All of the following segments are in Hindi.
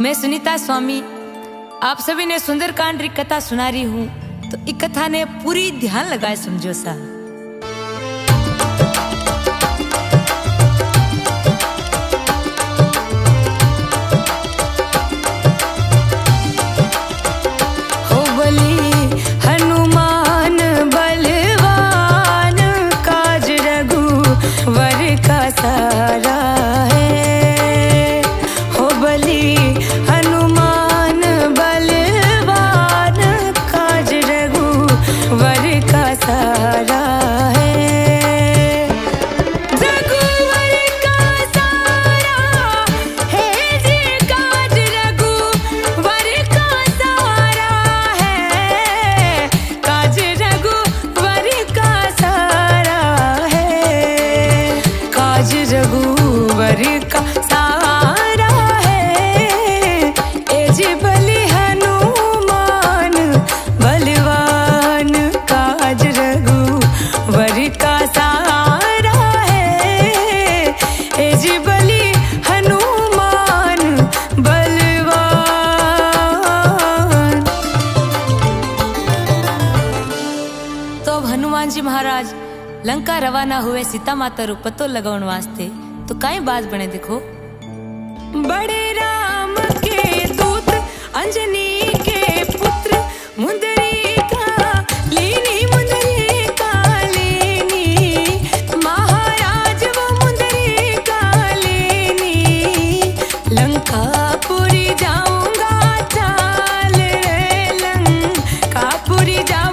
मैं सुनीता स्वामी आप सभी ने सुंदरकांड री कथा सुना रही हूँ। तो इस कथा ने पूरी ध्यान लगाए समझो सा। हनुमान जी महाराज लंका रवाना हुए सीता माता रो पतो लगाउन वास्ते। तो काई बात बने देखो। बड़े राम के दूत अंजनी के पुत्र मुंदरी का लीनी महाराज वो मुंदरी का लीनी लंकापुरी जाऊंगा चाल रे लंकापुरी जाऊंगा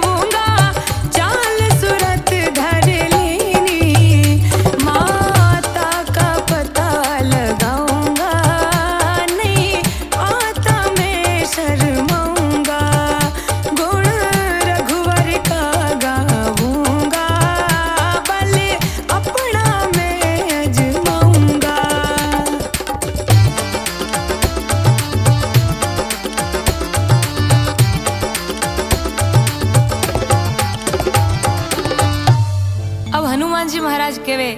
हनुमान जी महाराज कहवे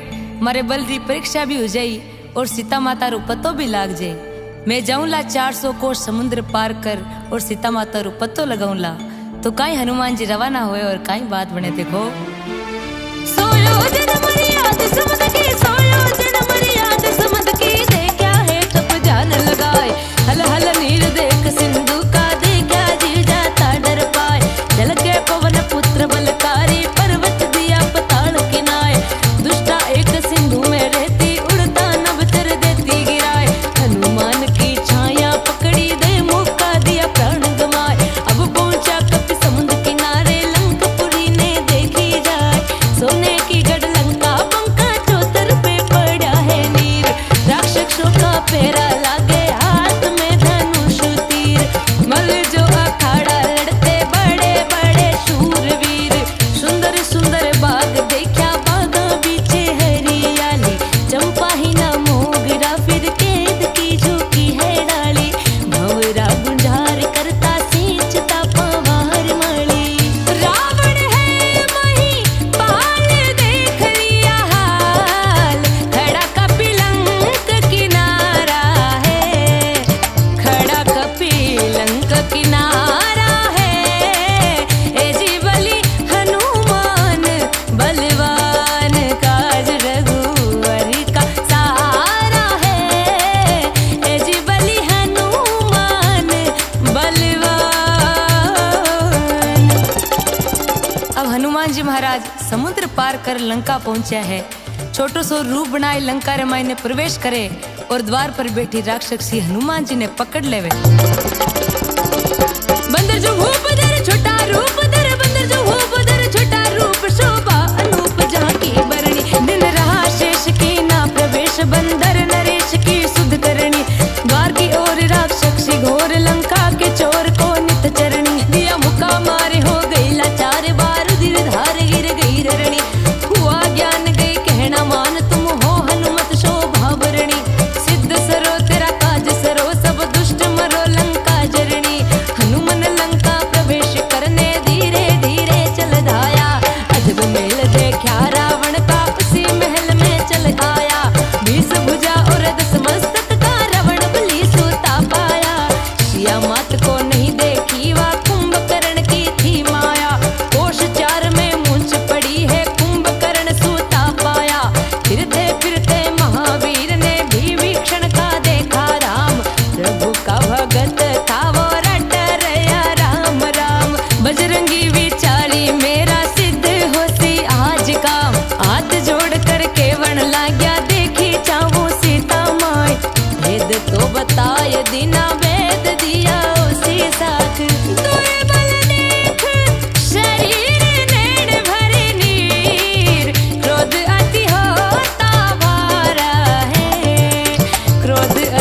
मारे बल री परीक्षा भी हो जाई और सीता माता रो पतो भी लाग जाए। मैं जाऊंला 400 कोस समुद्र पार कर और सीता माता रो पतो लगाऊंला। तो काई हनुमान जी रवाना हुए और काई बात बने देखो। सोयो दिन मर्याद समझ के सोयो दिन मर्याद समझ के दे क्या है तब जान लगाए हल हल नीर देख सिंधु का दे क्या जी जाता डर पाए जल के पवन पुत्र बलकारी पर्वत दिया पताल किनाए दुष्टा एक सिंधु में रहती उड़ता नभ चर देती गिराए हनुमान की छाया पकड़ी दे मौका दिया प्राण गमाए अब पहुंचा कपि समुद्र किनारे लंकापुरी ने देखी जाए सोने की गढ़ लंका पंखा चौतर पे पड़ा है नीर राक्षसों का फेरा लागे हाथ में धनुष तीर मल जो अखाड़ा लड़ते बड़े बड़े शूरवीर सुंदर सुंदर बाग देखा बागा बीचे हरियाली चंपा ही ना मोगरा फिर केद की झुकी है डाली भंवरा गुंजार करता सींचता पवार माली रावण है मही पाल देख लिया हाल खड़ा कपिलंक किनारा है खड़ा कपिलंक किनारा है ए जीवली हनुमान बलवान काज रघुवर का सहारा है ए जीवली हनुमान बलवान। अब हनुमान जी महाराज समुद्र पार कर लंका पहुंचा है। छोटो सो रूप बनाए लंका रे मायने प्रवेश करे और द्वार पर बैठी राक्षसी हनुमान जी ने पकड़ लेवे। बंदर जो भूप धर छोटा रूप धर बंदर जो भूप धर छोटा रूप शोभा अनूप झांकी बरणी दिन रहा शेष की ना प्रवेश बंदर नरेश की सुध करणी द्वार की ओर राक्षसी घोर लंका के चोर को नित चरणी दिया मुका मारे हो गई लाचार बार धीर धार गिर गई रणी हुआ ज्ञान गई कहना मान तुम हो हनुमत शोभा बरणी सिद्ध सरो तेरा काज सरो सब दुष्ट मरो लंका जरणी हनुमन लंका प्रवेश करने दी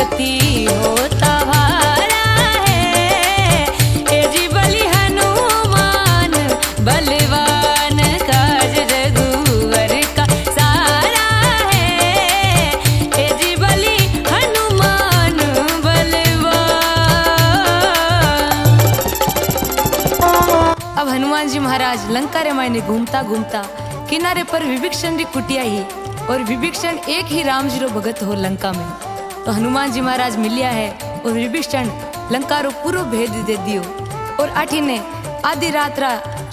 भगती होता भारा है। ए जी बलि हनुमान बलवान काज रघुवर का सारा है। ए जी बलि हनुमान बलवान। अब हनुमान जी महाराज लंका रे मायने घूमता घूमता किनारे पर विभीषण री कुटिया ही, और विभीषण एक ही राम जी रो भगत हो लंका में। तो हनुमान जी महाराज मिलिया है और विभीषण लंका रो पूरो भेद दे दियो। और आठी ने आधी रात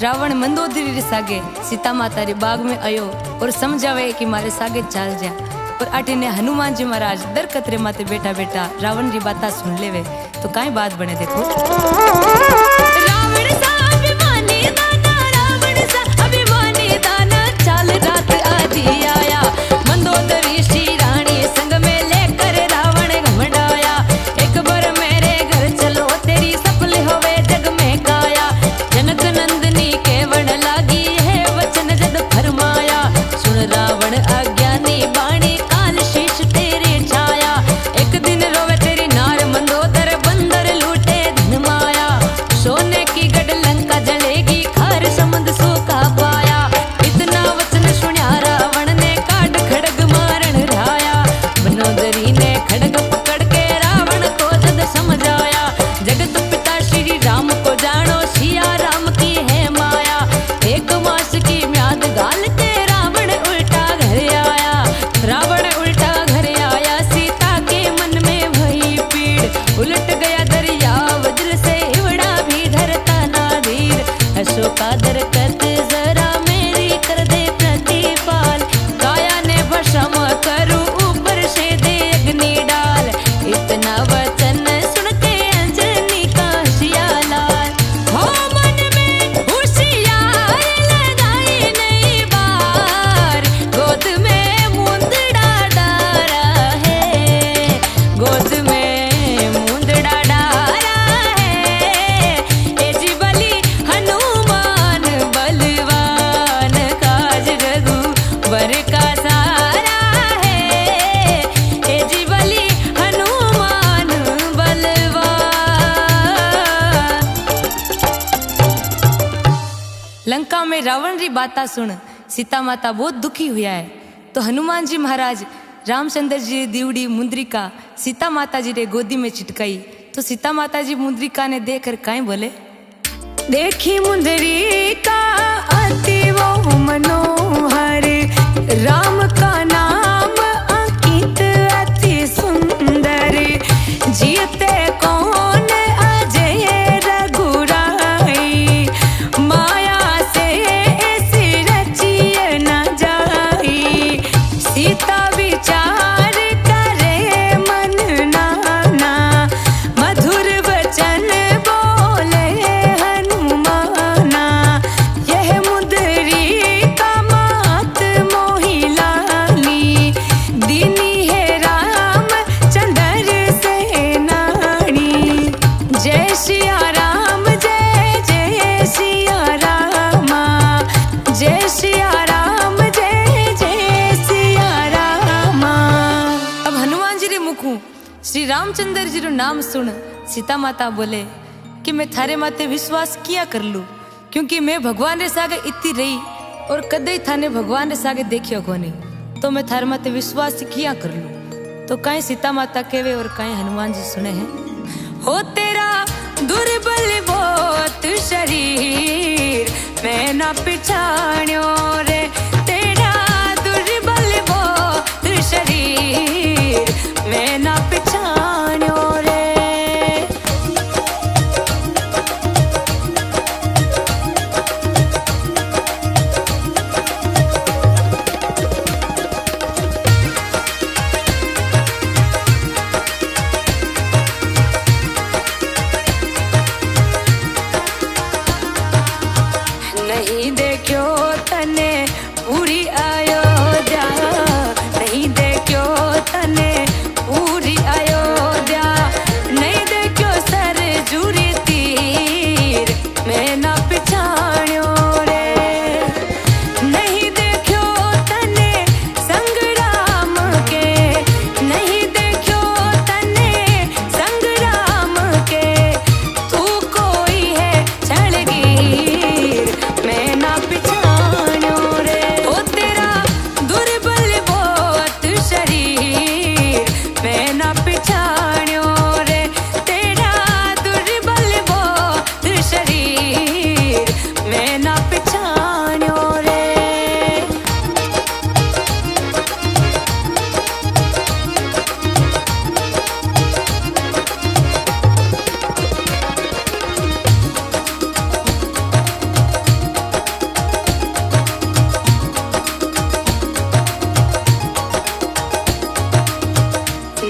रावण मंदोदरी रे सागे सीता माता रे बाग में आयो और समझावे कि मारे सागे चाल जा। और आठी ने हनुमान जी महाराज दर कतरे माते बैठा बैठा रावण री बाता सुन लेवे। तो काई बात बने देखो। रावण सा अभिमानी दाना, रावण सा अभिमानी दाना, चाल रात आधी आया मंदोदरी श्री रानी संग में लेकर रावण घमंडाया। एक बार मेरे घर चलो तेरी सफल होवे जग में काया। जनक नंदनी केवल लागी है वचन जद फरमाया। सुन रावण अज्ञानी बाणी काल शीश तेरे छाया। एक दिन रोवे तेरी नार मंदोदर बंदर लूटे धन माया। सोने की गढ़ लंका जलेगी खार समुद्र सूखा पाया। इतना वचन सुनिया रावण ने काट खड़ग मारन राया। मनोदरी ने खड़ग पकड़ के रावण को जद समझाया। जगत पिता श्री राम को जानो सिया राम की है माया। एक मास की म्याद गाल के रावण उल्टा घर आया। रावण उल्टा घर आया, सीता के मन में भई पीड़। उलट गया दरिया वज्र से हिवड़ा भी धरता ना धीर। अशोका दरकत जरा मेरी कर दे प्रतिपाल। काया ने भस्म करूं ऊपर से दे अग्नि डाल। इतना वचन सुन के अंजनी का हंसिया लाल। हो मन में होशियार लगाई नई बार। गोद में मुंदड़ा डारा है, गोद में मुंदड़ा डारा है। ए जी बलि हनुमान बलवान काज रघुवर का सारा है। ए जी बलि हनुमान बलवान। लंका में रावण री बाता सुन सीता माता बहुत दुखी हुआ है। तो हनुमान जी महाराज रामचंद्र जी री दीवड़ी मुंद्रिका सीता माता जी रे गोदी में चिटकाई। तो सीता माता जी मुंद्रिका ने देखकर काई बोले। देखी मुंद्रिका अति वो मनोहर, राम का नाम अंकित अति सुंदर। जीते कौन अजय रघुराई, माया से ऐसी रचिए न जाई। सीता विचार करे मन नाना, मधुर वचन बोले हनुमाना। यह मुंदरी का मात मोहि लाली, दीनी है राम चंद्र से नानी। जय सिया राम जय जय सिया रामा, जय सिया राम जय जय सिया रामा। अब हनुमान जी रे मुखों श्री रामचंद्र जी रो नाम सुन सीता माता बोले कि मैं थारे माते विश्वास किया कर लू, क्योंकि मैं भगवान रे सागे इतनी रही और कदे थाने भगवान रे सागे देखियो कोनी। तो मैं थारे माते विश्वास किया कर लू। तो काई सीता माता केवे और काई हनुमान जी सुने हैं। हो तेरा दुर्बल बहुत शरीर, मैं ना पिछाण्यो रे। तेरा दुर्बल बहुत शरीर, मैं ना पिछाण्यो रे। नहीं देखो तने पूरी अयोध्या, नहीं देखो तने पिछाण्यो रे तेरा दुर्बल बहुत शरीर मैं ना पिछाण्यो रे।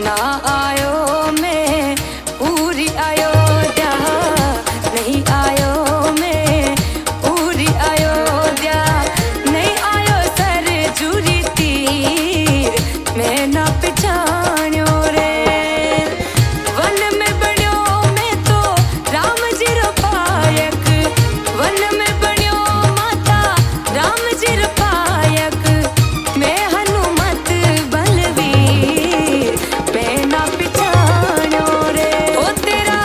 ना आयो मैं पूरी अयोध्या, नहीं आयो मैं पूरी अयोध्या, नहीं आयो सर जुरी तीर मैं ना पिछाण्यो रे। वन में बण्यो मैं तो राम जी रो पायक, वन में बण्यो माता राम जी रो पायक, मैं हनुमत बलवीर मैं ना पिछाण्यो रे। ओ तेरा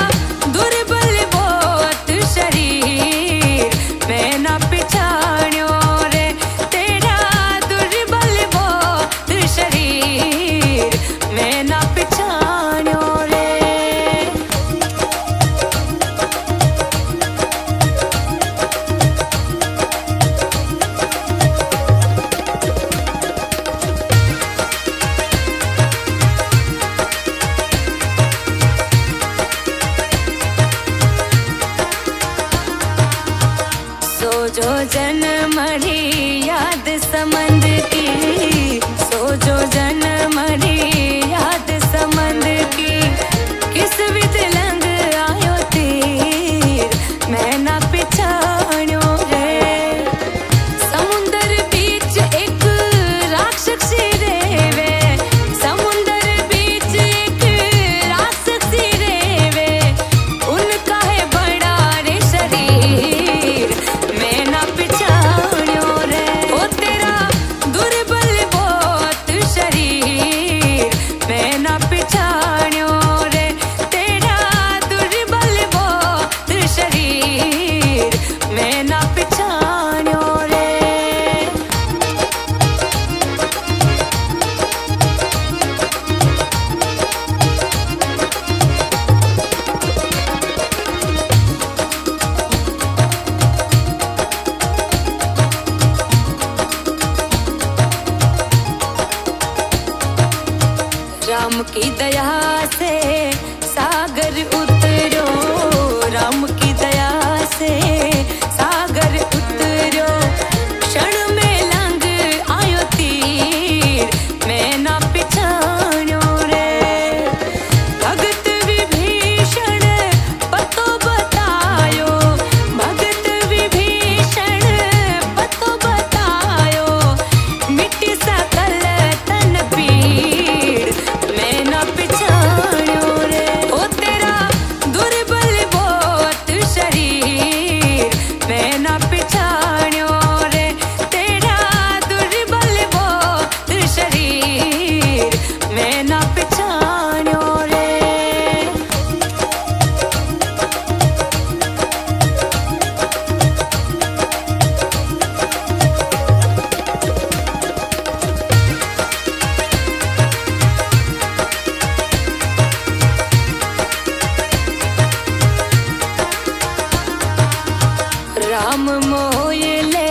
दुर्बल बहुत शरीर मैं ना पिछाण्यो रे तेरा दुर्बल बहुत शरीर मैं ना पिछाण्यो रे। सो जो जन मरी याद समंद की, सो जो जन मरी याद समंद की, किस विध लंग आयो तीर मैं ना पिछाण्यो रे। समुंदर बीच एक राक्षसी रेवे, समुंदर बीच एक राक्षसी रेवे, उनका है बड़ा रे शरीर मैं ना पिछाण्यो रे। ओ तेरा दुर्बल बहुत शरीर मैं ना पिछाण्यो रे तेरा दुर्बल बहुत शरीर मैं ना पिछाण्यो रे। राम की दया से सागर उतरो, राम की दया से सागर उतरो, क्षण में लंग आयो तीर मैं ना पिछाण्यो रे। भगत विभीषण पतो बतायो, भगत विभीषण पतो बतायो, मिट्टी सकल तन पीड़ मैं ना पिछाण्यो रे। ओ तेरा दुर्बल बहुत शरीर मैं ना पिछाण्यो रे तेरा दुर्बल बहुत शरीर मैं ना पिछाण्यो रे। राम मोय ले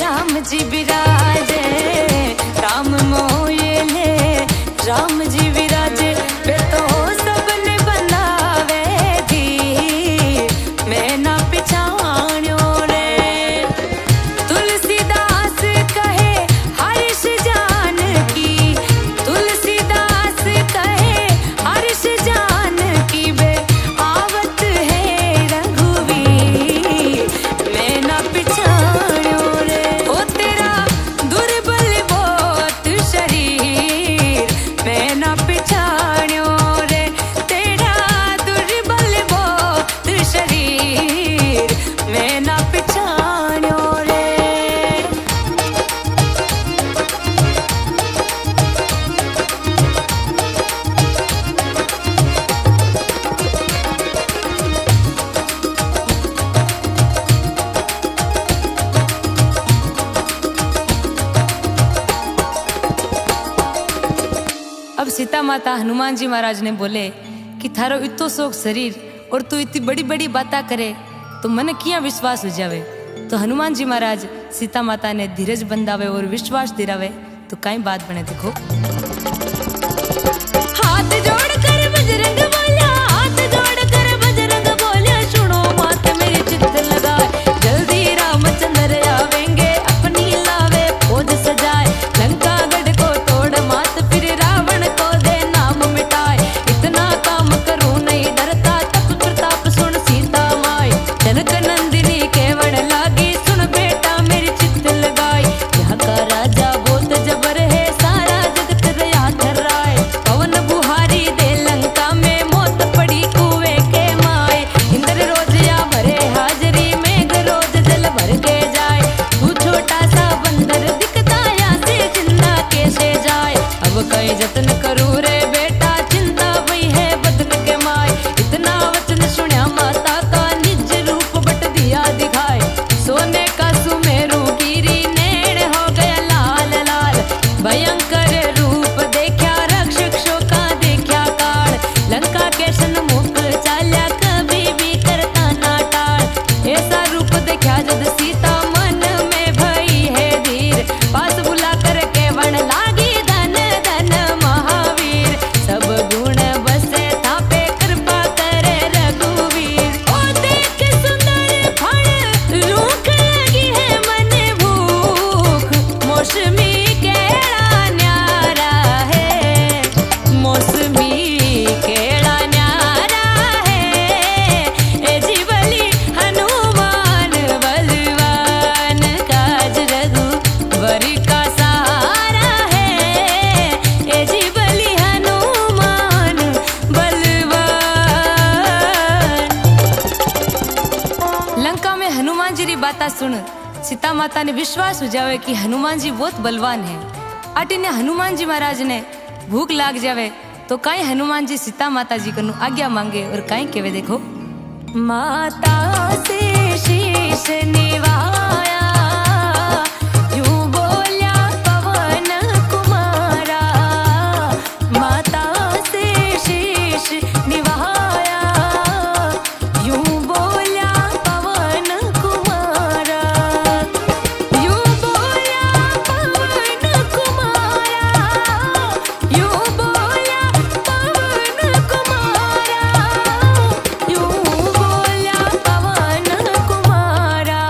राम जी विराजे, राम मोय ले राम जी विराजे, वे तो सबने बनावे दी मैं ना पिछाण्यो रे। तुलसीदास कहे हर्ष जानकी, तुलसीदास कहे हर्ष जानकी, वे आवत है रघुवीर मैं ना पिछाण्यो सीता माता हनुमान जी महाराज ने बोले कि थारो इतो शोक शरीर और तू इतनी बड़ी बड़ी बातें करे तो मन किया विश्वास हो जावे। तो हनुमान जी महाराज सीता माता ने धीरज बंधावे और विश्वास दिलावे। तो कई बात बने देखो। हाथ जोड़कर बजरंग बोला, हाथ जोड़कर बजरंग बोला, सुनो मात मेरी चित्त लगाए, जल्दी रामचंद्र आवेंगे, अपनी लावे फौज सजाए, लंका गढ़ को तोड़ मात फिर रावण को दे नाम मिटाए, इतना काम करूं नहीं डरता, तप प्रताप सुन सीता माई, जनक नंदिनी केवल लागी, सुन बेटा मेरी चित्त लगाई, यहाँ का राजा बहुत जबर है, सारा जगत रया थर्राए, पवन बुहारी दे लंका में मौत पड़ी कुएं के माए, इंद्र रोज या भरे हाजरी में रोज जल भर के जाए, तू छोटा सा बंदर दिखता या से जिंदा कैसे जाए, अब कई जतन करूं रे बेटा, चिंता वही है बदन के माए, इतना वचन सुनिया माता का निज रूप बट दिया दिखाए, सोने का सुमेरु गिरी नेड़ हो गया लाल लाल, भयंकर रूप देखा रक्षकों का देखा काल, लंका के सन्मुख चाल्या कभी भी करता ना टाल, ऐसा रूप देखा जब सीता मन में भई है धीर, पास बुला कर केवल लागी धन धन महावीर, सब गुण बसे थापे कृपा करे रघुवीर, ओ देख सुंदर फल रूख लगी है मन भूख, मौसमी केड़ा न्यारा है, मौसमी केड़ा न्यारा है, ए जीवली हनुमान बलवान, काज रघुवर का सहारा है, ए जीवली हनुमान बलवान। लंका में हनुमान जी री बातें सुन सीता माता ने विश्वास हो जावे कि हनुमान जी बहुत बलवान है। अटिने हनुमान जी महाराज ने भूख लाग जावे तो कई हनुमान जी सीता माता जी को आज्ञा मांगे और कई कहवे देखो। माता से शीश निवाया, यूं बोल्या पवन कुमारा, माता से शीश निवाया, यूं बोल्या पवन कुमारा, यूं बोल्या पवन कुमारा, यूं बोल्या पवन कुमारा, यूं बोल्या पवन कुमारा,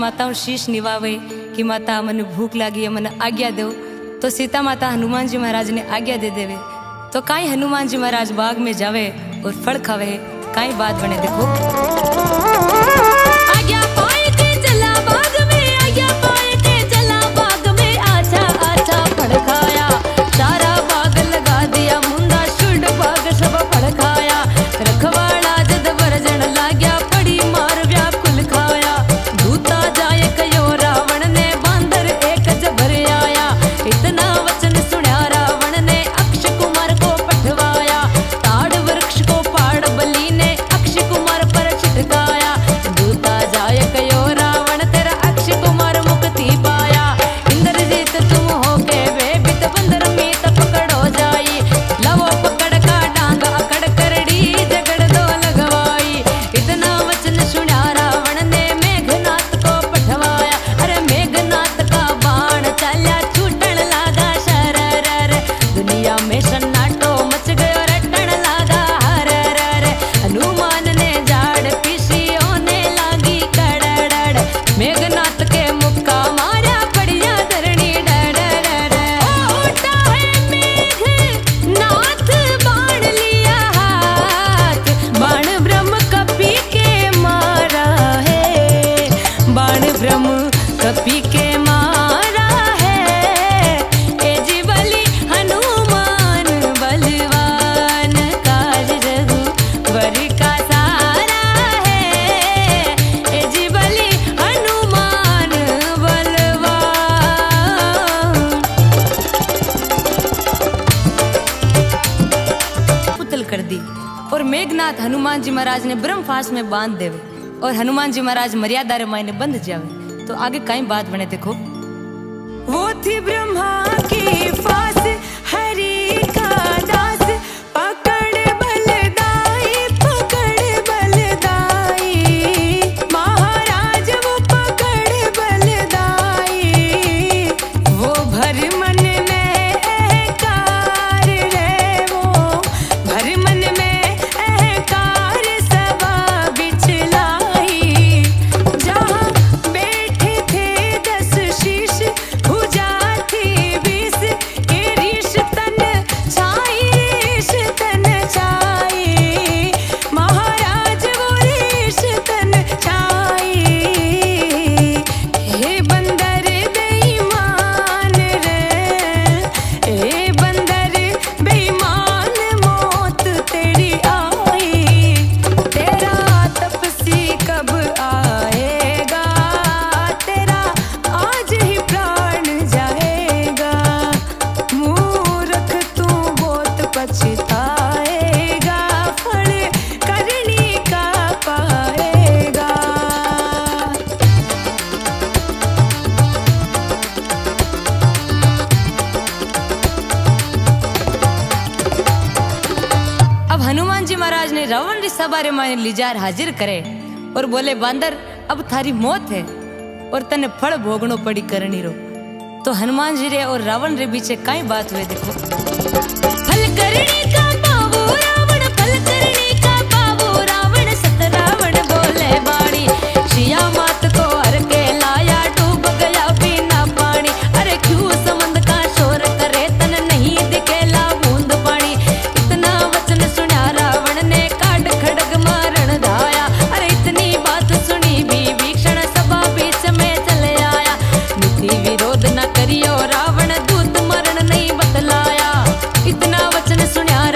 माता शीश निवावे कि माता मन भूख लागी है, मन आज्ञा दो। तो सीता माता हनुमान जी महाराज ने आज्ञा दे देवे। तो काई हनुमान जी महाराज बाग में जावे और फल खावे। काई बात बने देखो। आज्ञा पाए के चला बाग में, आज्ञा पाए के चला बाग में, आछा आछा फल खाया, सारा बाग लगा दिया मुंडा, शुड बाग सब फल खाया। रखवाड़ा जद बरजन लाग्या, पड़ी मार व्याकुल खाया। दूता जाए कयो रावण ने, बांदर एक जबर आया। इतना वचन सुन्या रावण ने, अक्षय कुमार को पठवाया। ताड़ वृक्ष को पाड़ बलि ने, अक्षय कुमार पर छिटकाया। दूता जाए कयो रावण, तेरा अक्षय कुमार मुक्ति पाया। इंद्रजीत तुम हो के वे बित, बंदर मीत पकड़ो जाई। लवो पकड़ का डांग अकड़ करड़ी, जगड़ दो लगवाई। इतना वचन सुन्या रावण ने, मेघनाथ को पठवाया। अरे मेघनाथ का बाण चाल्या, छूटन लागा शरर। दुनिया में सन्नाटो मच गयो, रटन लागा हरर। हनुमान ने झाड़ पीसी, होने लागी कड़ड़। मेघनाथ के मुक्का मारा, पड़िया धरणी डर। उठा है मेघनाथ, बाण लिया हाथ, बाण ब्रह्म कपी के मारा है, बाण ब्रह्म कपी के मारा है। ए जी बलि हनुमान बलवान, काज रघुवर का सारा है। ए जी बलि हनुमान बलवान। पुतल कर दी और मेघनाथ हनुमान जी महाराज ने ब्रह्म फास में बांध देवे और हनुमान जी महाराज मर्यादा रे मायने बंध जावे। तो आगे कई बात बने देखो। वो थी ब्रह्मा की फास, हरि का दास, पकड़ बलदाई, पकड़ बलदाई। महाराज वो पकड़ बलदाई, वो भर मन में अहंकार रे, वो भर मन में अहंकार सभा बिचलाई। जहाँ बैठे थे 10 शीश, भुजा थी 20, के रीश तन छाई, रीश तन छाई। महाराज वो रीश तन छाई। हे बंदर बेईमान रे, हे बंदर बेईमान, मौत तेरी आई। तेरा तपसी कब आएगा, तेरा आज ही प्राण जाएगा। मूर्ख तू बहुत पछताएगा, फल करनी का पाएगा। अब हनुमान जी महाराज ने रावण री सवारे माने लिजार हाजिर करे और बोले, बांदर अब थारी मौत है और तने फल भोगनो पड़ी करनी रो। तो हनुमान जी रे और रावण रे बीच कई बात हुए देखो। फल करनी का पावो रावण, फल करनी का पावो रावण, सत रावण बोले बाणी। सिया मात को हर के लाया, डूब गया बिना पानी। अरे क्यों समंद का शोर करे, तन नहीं दिखेला बूंद पानी। इतना वचन सुना रावण ने, काट खड़ग मारण धाया। अरे इतनी बात सुनी भी भीषण, सभा बीच में चले आया। नीति विरोध न करियो रावण, दूत मरण नहीं बतलाया। इतना वचन सुन्या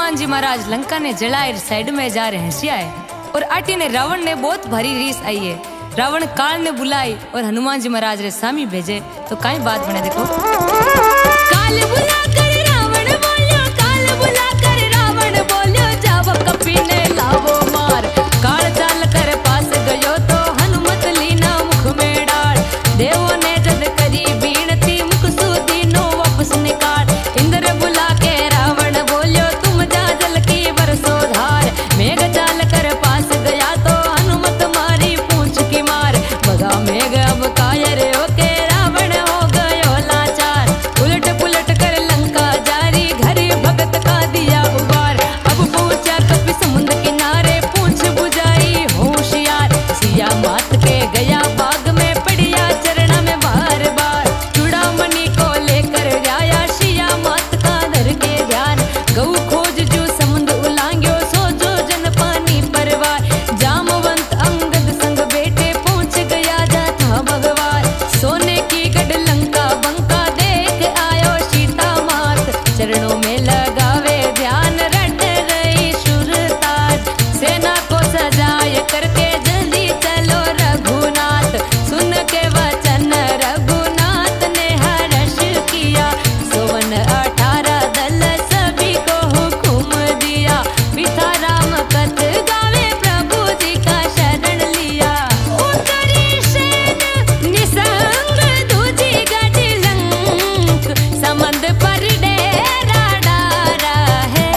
हनुमान जी महाराज लंका ने जलाए साइड में जा रहे हैं और आटी ने रावण ने बहुत भारी रीस आई है। रावण काल ने बुलाई और हनुमान जी महाराज रे सामी भेजे। तो काई बात बने देखो। काल बुला कर रावण बोलियो, काल बुला कर रावण बोलियो, जाव कपी ने लावो मार। काल चाल कर पास गयो तो हनुमत लीना मुख में डाल। देवों ने जद करी बीनती मुख सूदी नो वापस निकाल। इंद्र बुला के रावण बोलियो, तुम जा जल की बरसो धार। मेघ चाल कर पास गया तो हनुमत मारी पूंछ की मार। भगा मेघ अब कायर होके रावण हो गयो लाचार। उलट पुलट कर लंका जारी, घरी भगत का दिया उबार। अब पहुंचा कपि समुद्र किनारे, पूंछ बुझाई होशियार। सिया मात के गया बाग में, पड़िया चरणा में बार बार। चूड़ामणि को लेकर जाया, सिया मात का धर के ध्यान। गऊ खोज जो समुद्र उलांग्यो, सो जो जन पानी परवार। जामवंत अंगद संग बेटे, पहुंच गया जाता भगवान। सोने की गढ़ लंका बंका, देख आयो सीता मात। चरणों में लगावे ध्यान, रट रही सुरताज। सेना को सजाए करके जल्दी चलो रघुनाथ। सुन के वचन रघुनाथ ने हर्ष किया। सोवन 18 दल सभी को हुक्म दिया। पिता राम कथ गावे, प्रभु जी का शरण लिया। उतरी सेन निसंग, दूजी गढ़ लंक। समंद पर डेरा डारा है,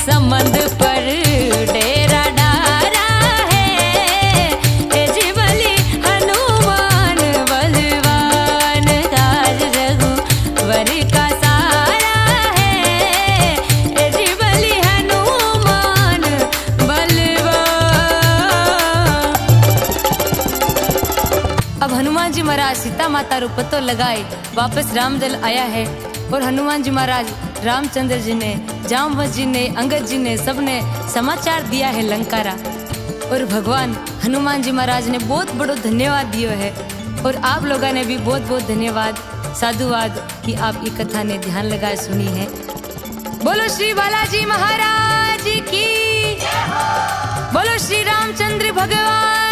समंद पर डेरा डारा है। जीवली हनुमान बलवान, काज रघुवर का सारा है। जीवली हनुमान बलवान। अब हनुमान जी महाराज सीता माता रो पतो लगाए वापस रामदल आया है। और हनुमान जी महाराज रामचंद्र जी ने, जामवंत जी ने, अंगद जी ने, सबने समाचार दिया है लंकारा। और भगवान हनुमान जी महाराज ने बहुत बड़ो धन्यवाद दियो है। और आप लोगों ने भी बहुत बहुत धन्यवाद, साधुवाद कि आप ये कथा ने ध्यान लगाए सुनी है। बोलो श्री बालाजी महाराज की, बोलो श्री रामचंद्र भगवान